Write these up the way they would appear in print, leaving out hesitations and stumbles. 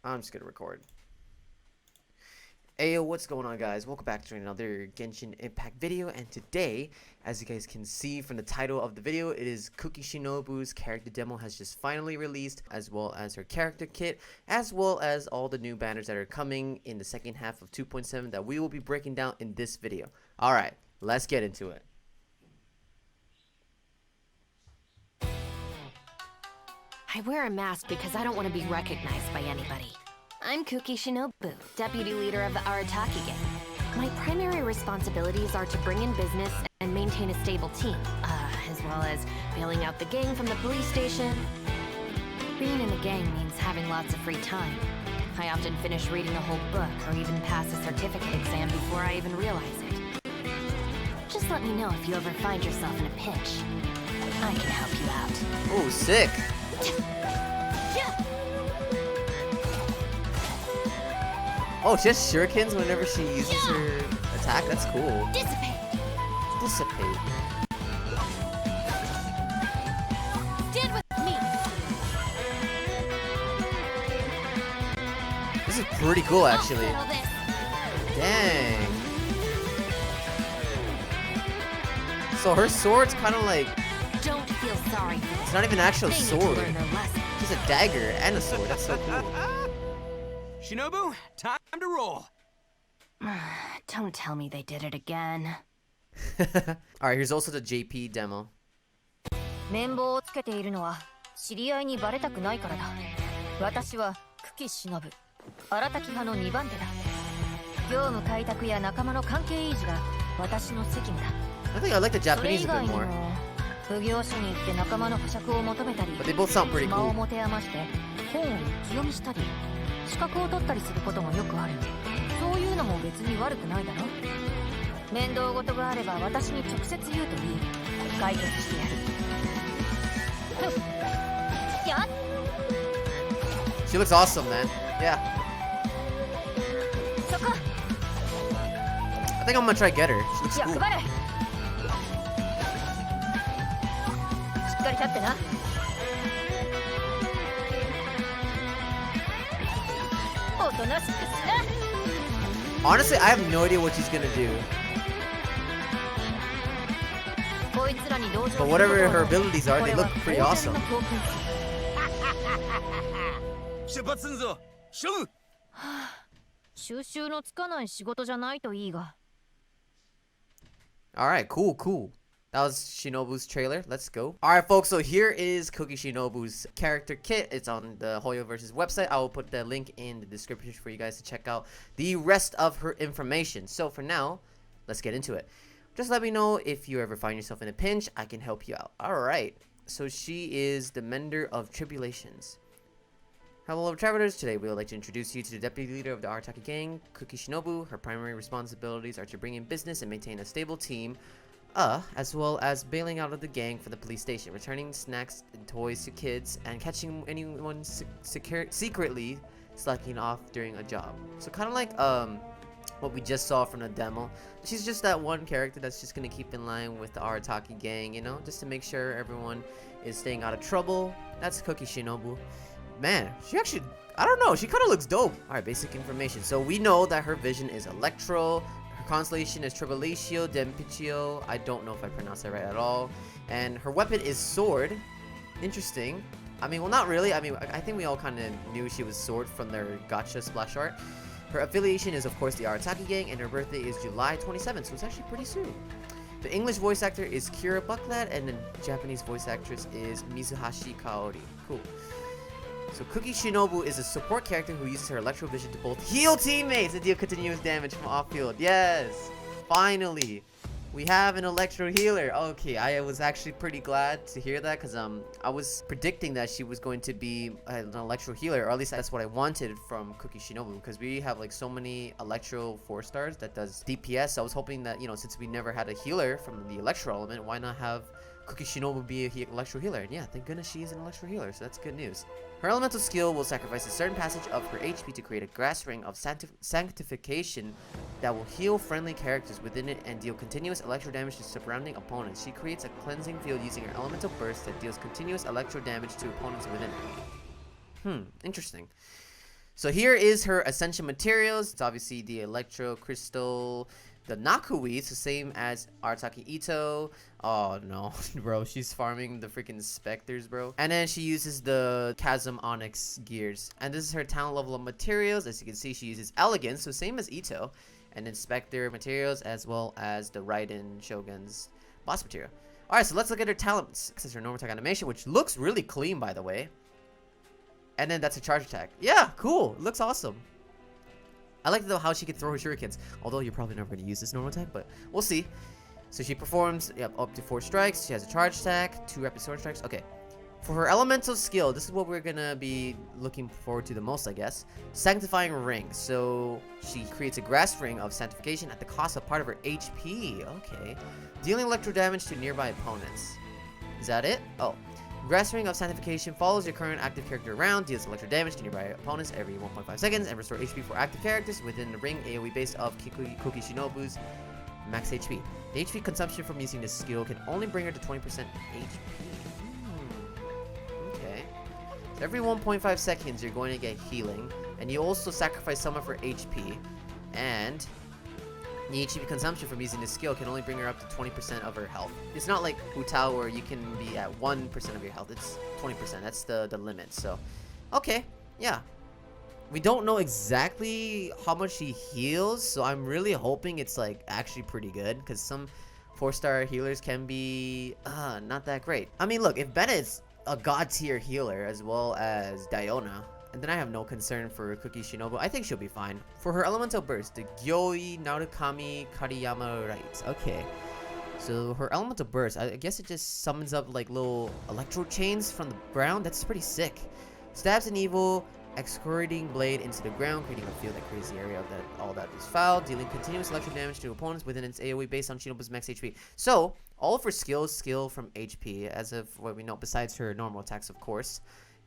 I'm just gonna record. Ayo, what's going on, guys? Welcome back to another Genshin Impact video, and today, as you guys can see from the title of the video, it is Kuki Shinobu's character demo has just finally released, as well as her character kit, as well as all the new banners that are coming in the second half of 2.7 that we will be breaking down in this video. Alright, let's get into it. I wear a mask because I don't want to be recognized by anybody. I'm Kuki Shinobu, deputy leader of the Arataki gang. My primary responsibilities are to bring in business and maintain a stable team, as well as bailing out the gang from the police station. Being in the gang means having lots of free time. I often finish reading a whole book or even pass a certificate exam before I even realize it. Just let me know if you ever find yourself in a pinch. I can help you out. Oh, sick! Oh, she has shurikens whenever she uses her attack? That's cool. Dissipate! Dissipate. Stand with me! This is pretty cool, actually. I'll settle this. Dang. So her sword's kind of like... Don't feel sorry. It's not even an actual They need to sword. learn their lesson. It's a dagger and a sword. That's so cool. Shinobu, time to roll. Don't tell me they did it again. Alright, here's also the JP demo. 綿棒をつけているのは知り合いにバレたくないからだ。私は久喜忍、荒滝派の2番手だ。業務開拓や仲間の関係維持が私の責務だ。I think I like the それ Japanese 以 a 外 bit にも more. 奉行所に行って仲間の保釈を求めたり、 But they both sound pretty 暇を cool. 持て余して本を一気読みしたり、資格を取ったりすることもよくある。そういうのも別に悪くないだろ。面倒事があれば私に直接言うといい。解決してやる。やっ She looks awesome, man. Yeah. そこ I think I'm gonna try get her. She looks じゃあ cool. 配れ。しっかり立ってな。おとなしくしな。 Honestly, I have no idea what she's gonna do. こいつらに同情する But こと whatever は her abilities are, こ they れは look 当 pretty 然 awesome. の教訓。出発すんぞ。勝負。収集のつかない仕事じゃないといいが。 Alright, cool, cool. That was Shinobu's trailer. Let's go. Alright, folks, so here is Kuki Shinobu's character kit. It's on the Hoyoverse's website. I will put the link in the description for you guys to check out the rest of her information. So for now, let's get into it. Just let me know if you ever find yourself in a pinch. I can help you out. Alright, so she is the Mender of Tribulations. Hello, travelers. Today we would like to introduce you to the deputy leader of the Arataki gang, Kuki Shinobu. Her primary responsibilities are to bring in business and maintain a stable team, as well as bailing out of the gang for the police station, returning snacks and toys to kids, and catching anyone secretly slacking off during a job. So kind of like what we just saw from the demo. She's just that one character that's just gonna keep in line with the Arataki gang, you know, just to make sure everyone is staying out of trouble. That's Kuki Shinobu. Man, she actually, I don't know, she kind of looks dope. Alright, basic information. So we know that her vision is Electro, her constellation is Tribulatio Dempiccio. I don't know if I pronounced that right at all. And her weapon is sword. Interesting. I mean, well, not really. I mean, I think we all kind of knew she was sword from their gacha splash art. Her affiliation is, of course, the Arataki gang, and her birthday is July 27th, so it's actually pretty soon. The English voice actor is Kira Buckland, and the Japanese voice actress is Mizuhashi Kaori. Cool. So Kuki Shinobu is a support character who uses her Electro Vision to both heal teammates and deal continuous damage from off-field. Yes! Finally! We have an Electro healer. Okay, I was actually pretty glad to hear that because I was predicting that she was going to be an Electro healer, or at least that's what I wanted from Kuki Shinobu, because we have like so many Electro 4-stars that does DPS. I was hoping that, you know, since we never had a healer from the Electro element, why not have Kuki Shinobu be a Electro healer? And yeah, thank goodness she is an Electro healer, so that's good news. Her elemental skill will sacrifice a certain passage of her HP to create a grass ring of sanctification that will heal friendly characters within it and deal continuous electro damage to surrounding opponents. She creates a cleansing field using her elemental burst that deals continuous electro damage to opponents within it. Interesting. So here is her essential materials. It's obviously the Electro Crystal, the Nakui. It's the same as Arataki Ito. Oh no, bro, she's farming the freaking specters, bro. And then she uses the Chasm Onyx gears. And this is her talent level of materials. As you can see, she uses Elegance, so same as Ito. And then Spectre materials, as well as the Raiden Shogun's boss material. Alright, so let's look at her talents. This is her normal attack animation, which looks really clean, by the way. And then that's a charge attack. Yeah, cool. It looks awesome. I like though how she can throw her shurikens. Although you're probably never going to use this normal attack, but we'll see. So she performs up to 4 strikes. She has a charge attack, 2 rapid sword strikes. Okay. For her elemental skill, this is what we're going to be looking forward to the most, I guess. Sanctifying Ring. So she creates a grass ring of sanctification at the cost of part of her HP. Okay. Dealing electro damage to nearby opponents. Is that it? Oh. Grass Ring of Sanctification follows your current active character around, deals electro damage to nearby opponents every 1.5 seconds, and restore HP for active characters within the ring AoE based off Kuki Shinobu's max HP. The HP consumption from using this skill can only bring her to 20% HP. Okay. So every 1.5 seconds you're going to get healing, and you also sacrifice some of her HP, and the HP consumption from using this skill can only bring her up to 20% of her health. It's not like Hutao where you can be at 1% of your health. It's 20%. That's the limit. So, okay. Yeah. We don't know exactly how much she heals, so I'm really hoping it's like actually pretty good, because some 4-star healers can be not that great. I mean, look, if Bennett's a god tier healer as well as Diona, and then I have no concern for Kuki Shinobu. I think she'll be fine. For her elemental burst, the Gyoi Narukami Kariyama Right. Okay. So her elemental burst, I guess it just summons up like little electro chains from the ground. That's pretty sick. Stabs an evil excoriating blade into the ground, creating a field that creates the area of all that is foul, dealing continuous electric damage to opponents within its AoE based on Shinobu's max HP. So all of her skills skill from HP, as of what we know, besides her normal attacks, of course.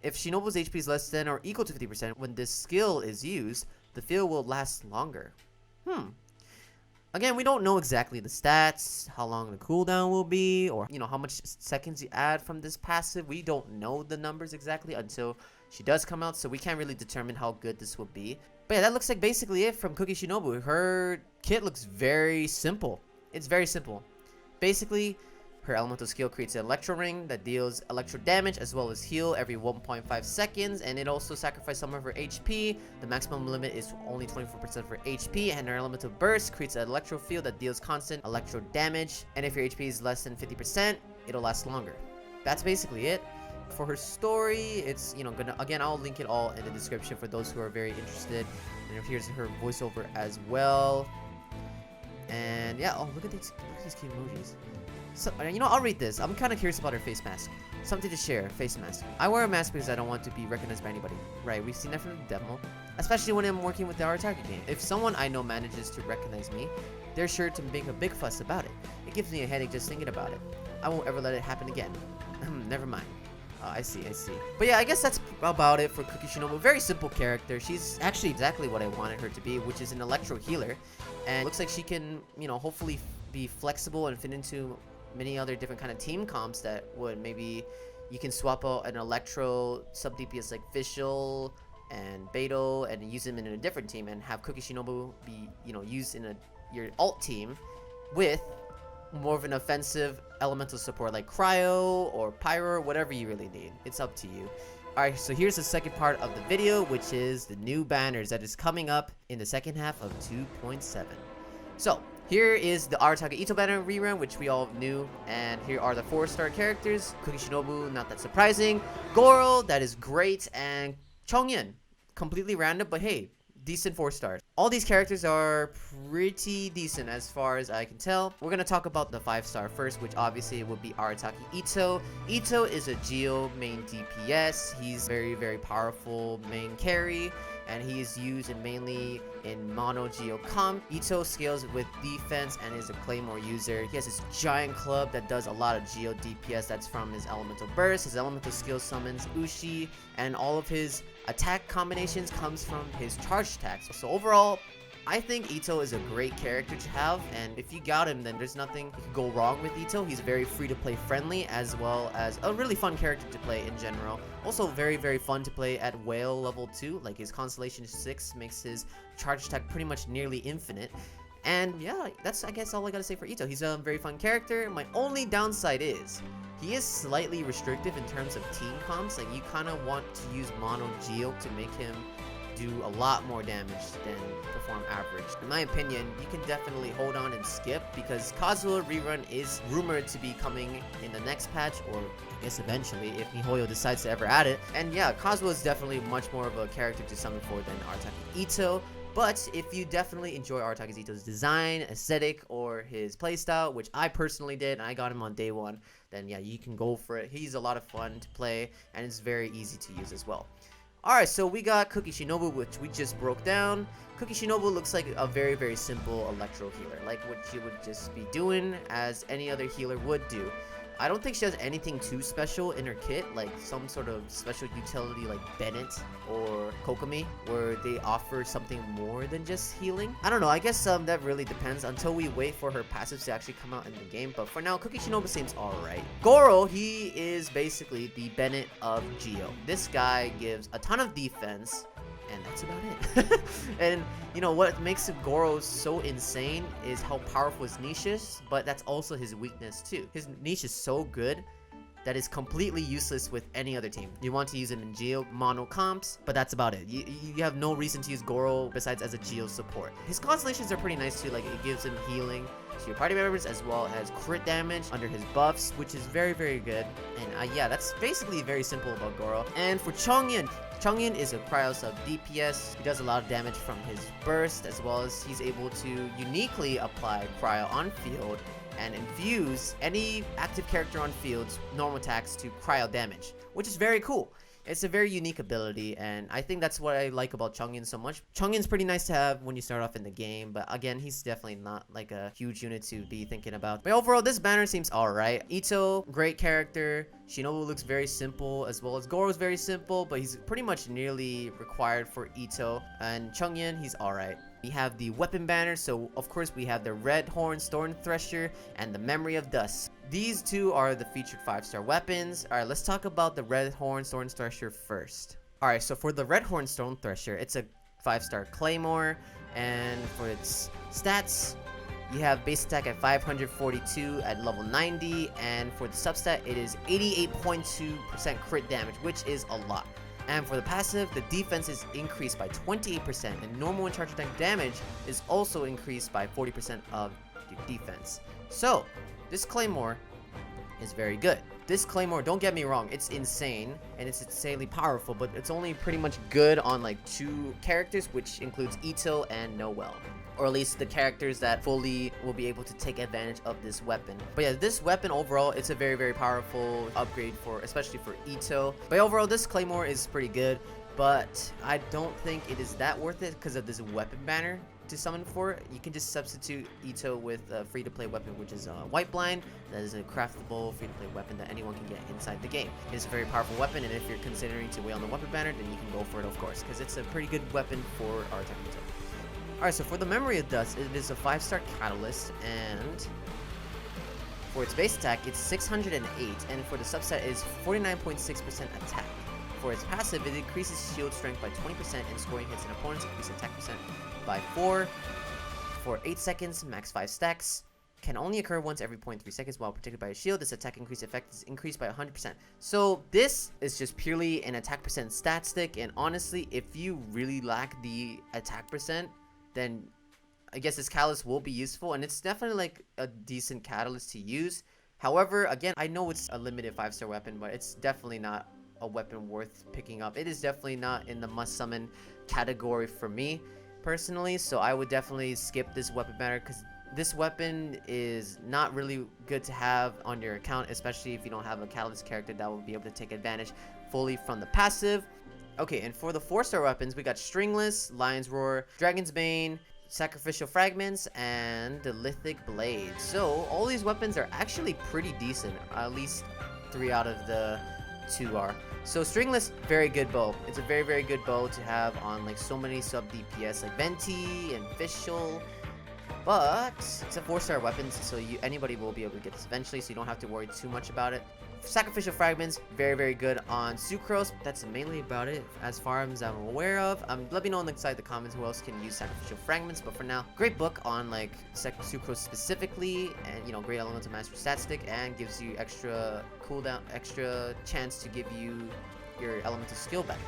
If Shinobu's HP is less than or equal to 50%, when this skill is used, the field will last longer. Again, we don't know exactly the stats, how long the cooldown will be, or how much seconds you add from this passive. We don't know the numbers exactly until she does come out, so we can't really determine how good this will be. But yeah, that looks like basically it from Kuki Shinobu. Her kit looks very simple. It's very simple. Basically, her elemental skill creates an electro ring that deals electro damage as well as heal every 1.5 seconds, and it also sacrifices some of her HP. The maximum limit is only 24% of her HP, and her elemental burst creates an electro field that deals constant electro damage, and if your HP is less than 50%, it'll last longer. That's basically it. For her story, it's again, I'll link it all in the description for those who are very interested. And here's her voiceover as well. And yeah, oh, look at these cute emojis. So, I'll read this. I'm kind of curious about her face mask. Something to share, face mask. I wear a mask because I don't want to be recognized by anybody. Right, we've seen that from the demo. Especially when I'm working with the Arataki game. If someone I know manages to recognize me, they're sure to make a big fuss about it. It gives me a headache just thinking about it. I won't ever let it happen again. Never mind. I see. But yeah, I guess that's about it for Kuki Shinobu. Very simple character. She's actually exactly what I wanted her to be, which is an electro healer. And looks like she can, hopefully be flexible and fit into many other different kind of team comps that would maybe you can swap out an electro sub DPS like Fischl and Beto and use them in a different team, and have Kuki Shinobu be used in your alt team with more of an offensive elemental support like Cryo or Pyro, whatever you really need. It's up to you. Alright, so here's the second part of the video, which is the new banners that is coming up in the second half of 2.7. So here is the Arataki Ito banner rerun, which we all knew, and here are the 4-star characters. Kuki Shinobu, not that surprising. Goro, that is great, and Chongyun, completely random, but hey, decent 4 stars. All these characters are pretty decent as far as I can tell. We're gonna talk about the 5-star first, which obviously would be Arataki Ito. Ito is a Geo main DPS. He's very, very powerful main carry, and he is used mainly in mono Geo comp. Ito scales with defense and is a Claymore user. He has this giant club that does a lot of Geo DPS. That's from his elemental burst. His elemental skill summons Ushi, and all of his attack combinations comes from his charge attacks. So overall, I think Ito is a great character to have, and if you got him, then there's nothing that could go wrong with Ito. He's very free to play friendly, as well as a really fun character to play in general. Also very fun to play at whale level 2. Like his constellation 6 makes his charge attack pretty much nearly infinite. And yeah, that's I guess all I gotta say for Ito. He's a very fun character. My only downside is he is slightly restrictive in terms of team comps. Like you kind of want to use Mono Geo to make him do a lot more damage than perform average. In my opinion, you can definitely hold on and skip because Kazuha rerun is rumored to be coming in the next patch, or I guess eventually if miHoYo decides to ever add it. And yeah, Kazuha is definitely much more of a character to summon for than Arataki Ito. But if you definitely enjoy Arataki Ito's design, aesthetic, or his playstyle, which I personally did, and I got him on day 1, then yeah, you can go for it. He's a lot of fun to play, and it's very easy to use as well. Alright, so we got Kuki Shinobu, which we just broke down. Kuki Shinobu looks like a very simple Electro healer, like what she would just be doing as any other healer would do. I don't think she has anything too special in her kit, like some sort of special utility like Bennett or Kokomi, where they offer something more than just healing. I don't know, I guess that really depends until we wait for her passives to actually come out in the game, but for now, Kuki Shinobu seems alright. Goro, he is basically the Bennett of Geo. This guy gives a ton of defense, and that's about it. And you know what makes Goro so insane is how powerful his niche is, but that's also his weakness too. His niche is so good that is completely useless with any other team. You want to use him in Geo mono comps, but that's about it. You have no reason to use Goro besides as a Geo support. His constellations are pretty nice too, like it gives him healing to your party members as well as crit damage under his buffs, which is very good. And yeah, that's basically very simple about Goro. And for Chongyin, Chongyin is a cryo sub DPS. He does a lot of damage from his burst, as well as he's able to uniquely apply cryo on field and infuse any active character on field's normal attacks to cryo damage, which is very cool. It's a very unique ability, and I think that's what I like about Chongyin so much. Chongyin's pretty nice to have when you start off in the game, but again, he's definitely not like a huge unit to be thinking about. But overall, this banner seems alright. Ito, great character. Shinobu looks very simple, as well as Goro's very simple, but he's pretty much nearly required for Ito. And Chongyin, he's alright. We have the weapon banner, so of course we have the Red Horn Storm Thresher and the Memory of Dust. These two are the featured 5-star weapons. Alright, let's talk about the Red Horn Storm Thresher first. Alright, so for the Red Horn Storm Thresher, it's a 5-star Claymore, and for its stats, you have base attack at 542 at level 90, and for the substat, it is 88.2% crit damage, which is a lot. And for the passive, the defense is increased by 28%, and normal and charge attack damage is also increased by 40% of your defense. So, this Claymore is very good. This Claymore, don't get me wrong, it's insane, and it's insanely powerful, but it's only pretty much good on like 2 characters, which includes Ito and Noel. Or at least the characters that fully will be able to take advantage of this weapon. But yeah, this weapon overall, it's a very powerful upgrade for, especially for Ito. But overall, this Claymore is pretty good, but I don't think it is that worth it because of this weapon banner to summon for. You can just substitute Ito with a free-to-play weapon, which is White Blind. That is a craftable free-to-play weapon that anyone can get inside the game. It's a very powerful weapon, and if you're considering to wait on the weapon banner, then you can go for it, of course, because it's a pretty good weapon for Arataki Ito. Alright, so for the Memory of Dust, it is a 5-star catalyst, and for its base attack, it's 608, and for the subset, it is 49.6% attack. For its passive, it increases shield strength by 20% and scoring hits and opponents increase attack percent by 4. For 8 seconds, max 5 stacks. Can only occur once every 0.3 seconds while protected by a shield. This attack increase effect is increased by 100%. So this is just purely an attack percent stat stick, and honestly, if you really lack the attack percent, then I guess this catalyst will be useful, and it's definitely like a decent catalyst to use. However, again, I know it's a limited 5-star weapon, but it's definitely not a weapon worth picking up. It is definitely not in the must summon category for me personally, so I would definitely skip this weapon banner because this weapon is not really good to have on your account, especially if you don't have a catalyst character that will be able to take advantage fully from the passive. Okay, and for the 4-star weapons, we got Stringless, Lion's Roar, Dragon's Bane, Sacrificial Fragments, and the Lithic Blade. So all these weapons are actually pretty decent. At least 3 out of the 2 are. So Stringless, very good bow. It's a very good bow to have on like so many sub DPS like Venti and Fischl. But it's a 4-star weapon, so anybody will be able to get this eventually, so you don't have to worry too much about it. Sacrificial fragments, very good on Sucrose. That's mainly about it as far as I'm aware of. Let me know inside the comments who else can use sacrificial fragments, but for now, great book on like Sucrose specifically, and you know, great elemental mastery stat stick, and gives you extra cooldown, extra chance to give you your elemental skill back.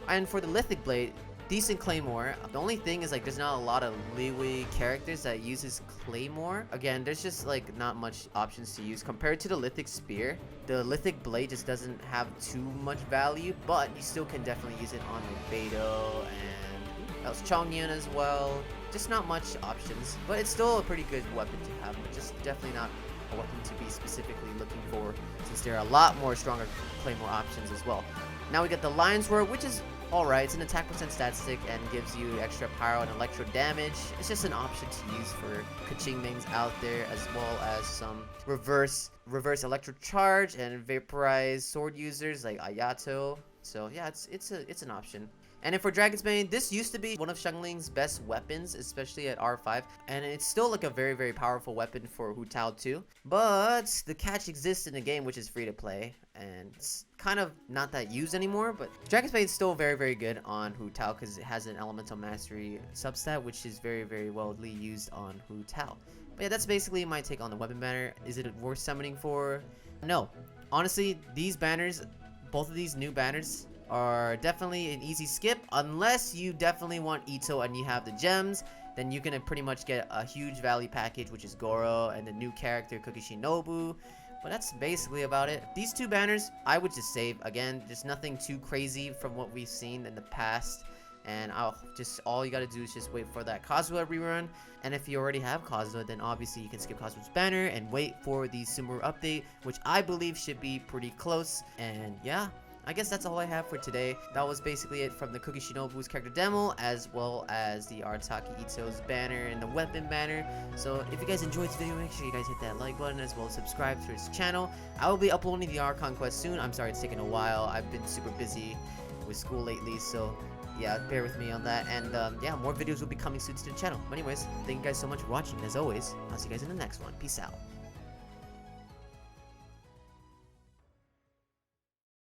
And for the Lithic Blade, decent Claymore. The only thing is like there's not a lot of leeway characters that uses Claymore. Again, there's just like not much options to use compared to the Lithic Spear. The Lithic Blade just doesn't have too much value, but you still can definitely use it on like Beidou and that was Chongyun as well. Just not much options, but it's still a pretty good weapon to have, but just definitely not a weapon to be specifically looking for, since there are a lot more stronger Claymore options as well. Now we get the Lion's Roar, which is alright. It's an attack percent stat stick and gives you extra pyro and electro damage. It's just an option to use for Kaching mains out there, as well as some reverse electro charge and vaporize sword users like Ayato. So yeah, it's an option. And then for Dragon's Bane, this used to be one of Xiangling's best weapons, especially at R5, and it's still like a very powerful weapon for Hu Tao too. But the catch exists in the game, which is free to play, and it's kind of not that used anymore. But Dragon's Bane is still very good on Hu Tao because it has an elemental mastery substat, which is very widely used on Hu Tao. But yeah, that's basically my take on the weapon banner. Is it worth summoning for? No, honestly, these banners, both of these new banners, are definitely an easy skip, unless you definitely want Ito and you have the gems. Then you can pretty much get a huge value package, which is Goro and the new character Kuki Shinobu. But that's basically about it. These two banners I would just save. Again, there's nothing too crazy from what we've seen in the past, and all you gotta do is just wait for that Kazuha rerun. And if you already have Kazuha, then obviously you can skip Kazuha's banner and wait for the Sumeru update, which I believe should be pretty close. And yeah, I guess that's all I have for today. That was basically it from the Kuki Shinobu's character demo, as well as the Arataki Ito's banner and the weapon banner. So if you guys enjoyed this video, make sure you guys hit that like button, as well as subscribe to his channel. I will be uploading the Archon quest soon. I'm sorry it's taken a while. I've been super busy with school lately, so yeah, bear with me on that. And yeah, more videos will be coming soon to the channel. But anyways, thank you guys so much for watching. As always, I'll see you guys in the next one. Peace out.